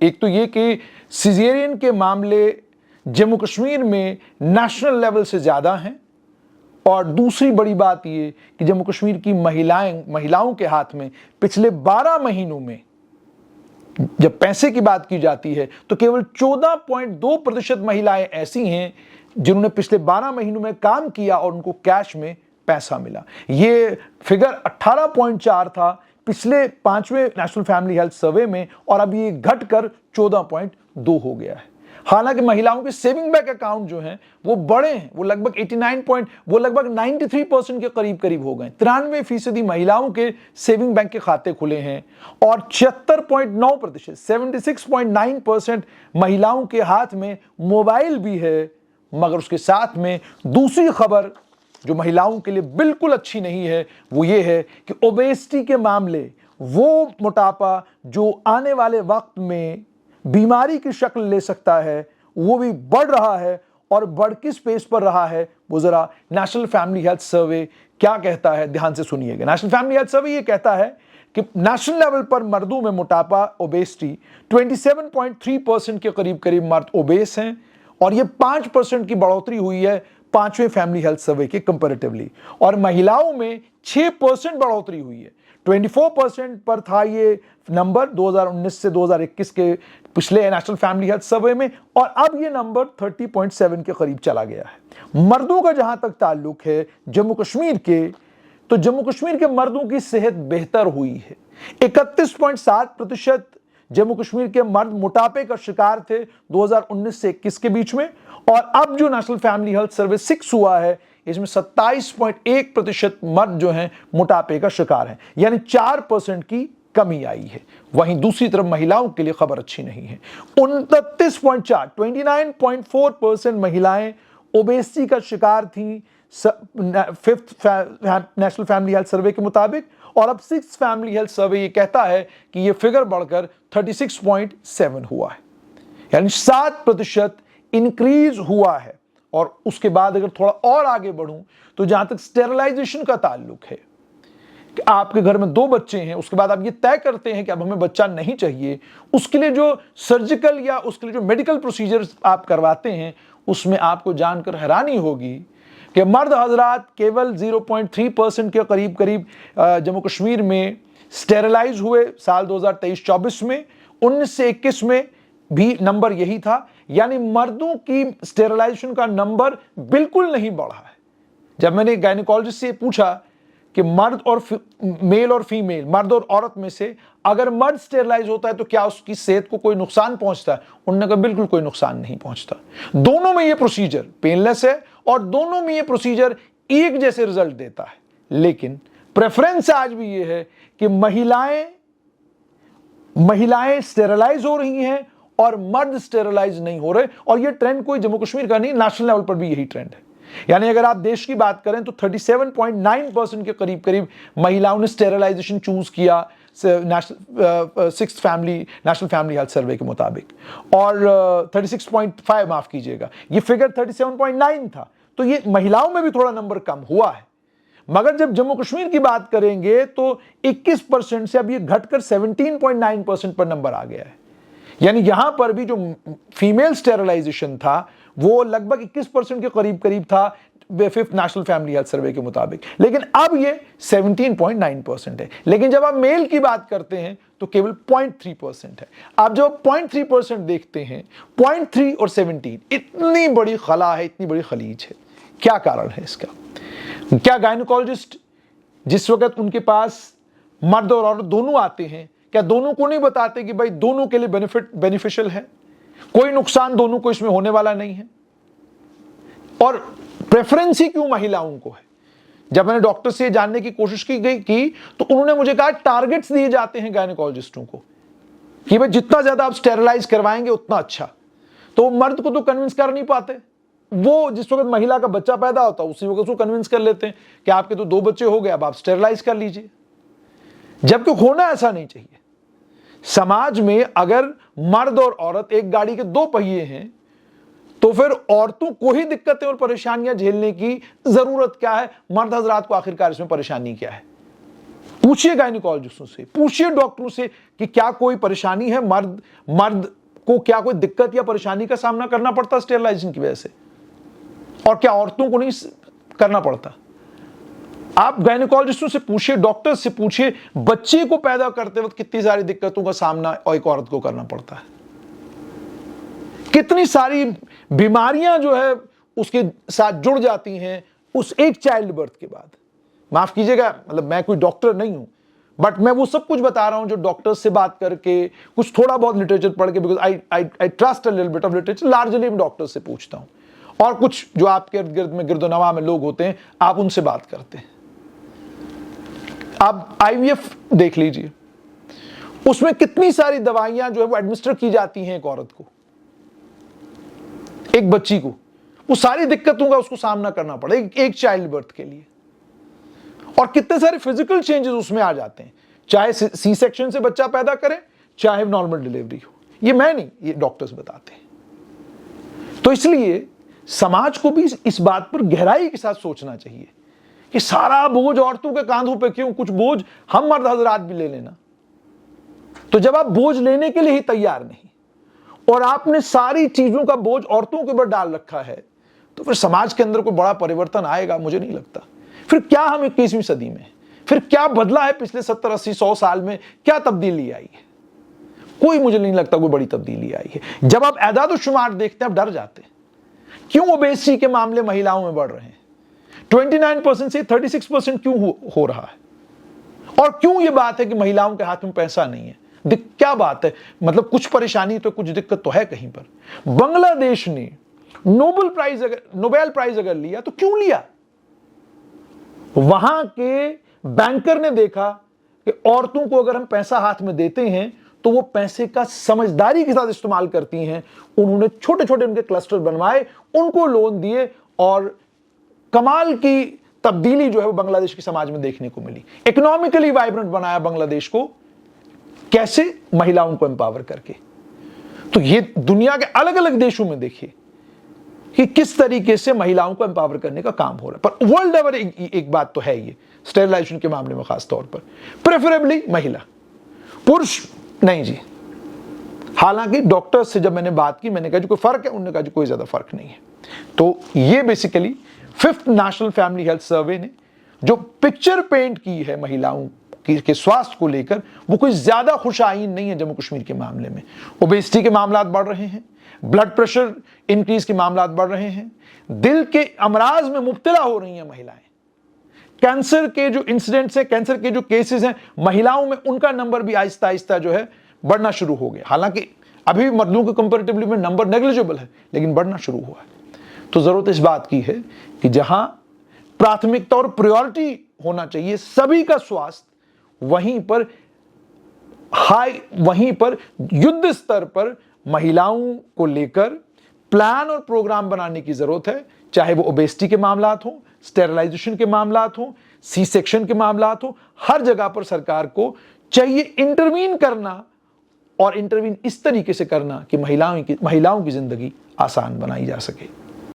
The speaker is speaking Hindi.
एक तो ये कि सिजेरियन के मामले जम्मू कश्मीर में नेशनल लेवल से ज़्यादा हैं, और दूसरी बड़ी बात ये कि जम्मू कश्मीर की महिलाओं के हाथ में पिछले 12 महीनों में जब पैसे की बात की जाती है तो केवल 14.2% महिलाएं ऐसी हैं जिन्होंने पिछले 12 महीनों में काम किया और उनको कैश में पैसा मिला। ये फिगर 18.4 था पिछले 5वें नेशनल फैमिली हेल्थ सर्वे में, और अब ये घटकर 14.2 हो गया है। हालांकि महिलाओं के सेविंग बैंक अकाउंट जो हैं वो बड़े हैं, वो लगभग 93% के करीब हो गए। 93% महिलाओं के सेविंग बैंक के खाते खुले हैं और 76.9% 76.9% महिलाओं के हाथ में मोबाइल भी है। मगर उसके साथ में दूसरी खबर जो महिलाओं के लिए बिल्कुल अच्छी नहीं है वो ये है कि ओबेसिटी के मामले, वो मोटापा जो आने वाले वक्त में बीमारी की शक्ल ले सकता है, वो भी बढ़ रहा है। और बढ़ किस पेस पर रहा है वो जरा नेशनल फैमिली हेल्थ सर्वे क्या कहता है, ध्यान से सुनिएगा। नेशनल फैमिली हेल्थ सर्वे ये कहता है कि नेशनल लेवल पर मर्दों में मोटापा ओबेसिटी 27.3% के करीब मर्द ओबेस हैं, और ये 5% की बढ़ोतरी हुई है 5वें फैमिली हेल्थ सर्वे के कंपैरेटिवली। और महिलाओं में 6% बढ़ोतरी हुई है। 24% पर था ये नंबर 2019 से 2021 के पिछले नेशनल फैमिली हेल्थ सर्वे में, और अब ये नंबर 30.7 के करीब चला गया है। मर्दों का जहां तक ताल्लुक है जम्मू कश्मीर के, तो जम्मू कश्मीर के मर्दों की सेहत बेहतर हुई है। 31.7% जम्मू कश्मीर के मर्द मोटापे का शिकार थे 2019 से 21 के बीच में, और अब जो नेशनल फैमिली हेल्थ सर्वे 6 हुआ है इसमें 27.1% मर्द जो हैं मोटापे का शिकार हैं, यानी 4% की कमी आई है। वहीं दूसरी तरफ महिलाओं के लिए खबर अच्छी नहीं है। 29.4% महिलाएं ओबेसिटी का शिकार थी 5th national family health survey के मुताबिक, और अब 6th फैमिली हेल्थ सर्वे ये कहता है कि ये फिगर बढ़कर 36.7 हुआ है, यानी 7% इंक्रीज हुआ है। और उसके बाद अगर थोड़ा और आगे बढ़ूं तो जहां तक स्टेरिलाइजेशन का ताल्लुक है कि आपके घर में 2 बच्चे हैं, उसके बाद आप ये तय करते हैं कि अब हमें बच्चा नहीं चाहिए, उसके लिए जो सर्जिकल या उसके लिए जो मेडिकल प्रोसीजर्स आप करवाते हैं उसमें आपको जानकर हैरानी होगी कि मर्द हजरात केवल 0.3% के करीब जम्मू कश्मीर में स्टेरिलाइज हुए साल 2023-24 में। 19 से 21 में भी नंबर यही था, यानी मर्दों की स्टेरिलाइजेशन का नंबर बिल्कुल नहीं बढ़ा है। जब मैंने गायनेकोलॉजिस्ट से पूछा कि मर्द और मेल और फीमेल, मर्द और औरत में से अगर मर्द स्टेरिलाइज होता है तो क्या उसकी सेहत को कोई नुकसान पहुंचता है, उन्होंने कहा बिल्कुल कोई नुकसान नहीं पहुंचता। दोनों में यह प्रोसीजर पेनलेस है और दोनों में यह प्रोसीजर एक जैसे रिजल्ट देता है। लेकिन प्रेफरेंस आज भी यह है कि महिलाएं स्टेरिलाइज हो रही हैं और मर्द स्टेरिलाइज नहीं हो रहे, और यह ट्रेंड कोई जम्मू कश्मीर का नहीं, नेशनल लेवल पर भी यही ट्रेंड है। यानी अगर आप देश की बात करें तो 37.9% के करीब महिलाओं ने स्टेरिलाइजेशन चूज किया नेशनल फैमिली हेल्थ सर्वे के मुताबिक, और 36.5 माफ कीजिएगा, ये फिगर 37.9 था। तो ये महिलाओं में भी थोड़ा नंबर कम हुआ है। मगर जब जम्मू कश्मीर की बात करेंगे तो 21% से अब ये घटकर 17.9% पर नंबर आ गया है। यानी यहां पर भी जो फीमेल स्टेरिलाइजेशन था वो लगभग 21% के करीब था 5th national family health survey के मुताबिक, लेकिन अब ये 17.9% है। लेकिन जब आप मेल की बात करते हैं तो केवल 0.3% है। आप जब 0.3% देखते हैं, 0.3 और 17 इतनी बड़ी खला है, इतनी बड़ी खलीज है। क्या कारण है इसका? क्या गायनेकोलॉजिस्ट जिस वक्त उनके पास मर्द और औरत दोनों आते हैं, क्या दोनों को नहीं बताते कि भाई दोनों के लिए बेनिफिशियल है, कोई नुकसान दोनों को इसमें होने वाला नहीं है? और प्रेफरेंस ही क्यों महिलाओं को है? जब मैंने डॉक्टर से जानने की कोशिश की तो उन्होंने मुझे कहा टारगेट्स दिए जाते हैं गायनेकोलॉजिस्टों को कि भाई जितना ज्यादा आप स्टेरिलाइज करवाएंगे उतना अच्छा। तो मर्द को तो कन्विंस कर नहीं पाते, वो जिस वक्त महिला का बच्चा पैदा होता है उसी वक्त उसको कन्विंस कर लेते हैं कि आपके तो 2 बच्चे हो गए, अब आप स्टेरिलाइज कर लीजिए, जबकि होना ऐसा नहीं चाहिए। समाज में अगर मर्द और औरत एक गाड़ी के 2 पहिए हैं तो फिर औरतों को ही दिक्कतें और परेशानियां झेलने की जरूरत क्या है? मर्द हजरात को आखिरकार इसमें परेशानी क्या है? पूछिए गायनिकोलॉजिस्टों से, पूछिए डॉक्टरों से कि क्या कोई परेशानी है, मर्द को क्या कोई दिक्कत या परेशानी का सामना करना पड़ता स्टेरिलाइजेशन की वजह से, और क्या औरतों को नहीं करना पड़ता। आप गायनिकोलॉजिस्टों से पूछिए, डॉक्टर से पूछिए, बच्चे को पैदा करते वक्त कितनी सारी दिक्कतों का सामना एक औरत को करना पड़ता है, कितनी सारी बीमारियां जो है उसके साथ जुड़ जाती हैं उस एक चाइल्ड बर्थ के बाद। माफ कीजिएगा, मतलब मैं कोई डॉक्टर नहीं हूं, बट मैं वो सब कुछ बता रहा हूं जो डॉक्टर्स से बात करके, कुछ थोड़ा बहुत लिटरेचर पढ़ के, because I trust a little bit of literature, largely मैं डॉक्टर्स से पूछता हूं, और कुछ जो आपके इर्द गिर्द में गिरदोनवा में लोग होते हैं, आप उनसे बात करते हैं। आप आईवीएफ देख लीजिए, उसमें कितनी सारी दवाइयां जो है वो एडमिनिस्टर की जाती हैं एक औरत को, एक बच्ची को, वो सारी दिक्कतों का उसको सामना करना पड़ा एक चाइल्ड बर्थ के लिए, और कितने सारे फिजिकल चेंजेस उसमें आ जाते हैं, चाहे सी सेक्शन से बच्चा पैदा करे, चाहे नॉर्मल डिलीवरी हो। ये मैं नहीं, ये डॉक्टर्स बताते हैं। तो इसलिए समाज को भी इस बात पर गहराई के साथ सोचना चाहिए कि सारा बोझ औरतों के कांधों पे क्यों, कुछ बोझ हम मर्द हजरात भी ले लेना। तो जब आप बोझ लेने के लिए ही तैयार नहीं और आपने सारी चीजों का बोझ औरतों के ऊपर डाल रखा है, तो फिर समाज के अंदर कोई बड़ा परिवर्तन आएगा मुझे नहीं लगता। फिर क्या हम 21वीं सदी में, फिर क्या बदला है पिछले 70, 80, 100 साल में, क्या तब्दीली आई है? कोई मुझे नहीं लगता कोई बड़ी तब्दीली आई है। जब आप एदाद शुमार देखते हैं आप डर जाते हैं, क्यों ओबेसिटी के मामले महिलाओं में बढ़ रहे हैं, 29% से 36% क्यों हो रहा है, और क्यों ये बात है कि महिलाओं के हाथ में पैसा नहीं है? क्या बात है, मतलब कुछ परेशानी तो, कुछ दिक्कत तो है कहीं पर। बांग्लादेश ने नोबेल प्राइज अगर लिया तो क्यों लिया? वहां के बैंकर ने देखा कि औरतों को अगर हम पैसा हाथ में देते हैं तो वो पैसे का समझदारी के साथ इस्तेमाल करती हैं। उन्होंने छोटे छोटे उनके क्लस्टर बनवाए, उनको लोन दिए, और कमाल की तब्दीली जो है वो बांग्लादेश के समाज में देखने को मिली। इकोनॉमिकली वाइब्रेंट बनाया बांग्लादेश को, कैसे? महिलाओं को एम्पावर करके। तो ये दुनिया के अलग अलग देशों में देखिए कि किस तरीके से महिलाओं को एम्पावर करने का काम हो रहा है। पर वर्ल्ड लेवल एक बात तो है, ये स्टेरिलाइजेशन के मामले में खास तौर पर प्रेफरेबली महिला, पुरुष नहीं जी। हालांकि डॉक्टर्स से जब मैंने बात की, मैंने कहा जो कोई फर्क है, उन्होंने कहा जो कोई ज्यादा फर्क नहीं है। तो ये basically 5th national family health survey ने जो पिक्चर पेंट की है महिलाओं के स्वास्थ्य को लेकर, वो कोई ज्यादा खुशाइन नहीं है। जम्मू कश्मीर के मामले में ओबेसिटी के मामला बढ़ रहे हैं, ब्लड प्रेशर इंक्रीज के मामला बढ़ रहे हैं, दिल के अमराज में मुब्तला हो रही हैं महिलाएं, कैंसर के जो इंसिडेंट्स हैं, कैंसर के जो केसेस हैं महिलाओं में, उनका नंबर भी आहिस्ता आहिस्ता जो है बढ़ना शुरू हो गया। हालांकि अभी भी मर्दों के कंपैरेटिवली में नंबर नेग्लिजिबल है, लेकिन बढ़ना शुरू हुआ है। तो जरूरत इस बात की है कि जहां प्राथमिकता और प्रायोरिटी होना चाहिए सभी का स्वास्थ्य, वहीं पर युद्ध स्तर पर महिलाओं को लेकर प्लान और प्रोग्राम बनाने की जरूरत है। चाहे वो ओबेसिटी के मामलात हो, स्टेरिलाइजेशन के मामलात हो, सी सेक्शन के मामलात हो, हर जगह पर सरकार को चाहिए इंटरवीन करना, और इंटरवीन इस तरीके से करना कि महिलाओं की जिंदगी आसान बनाई जा सके।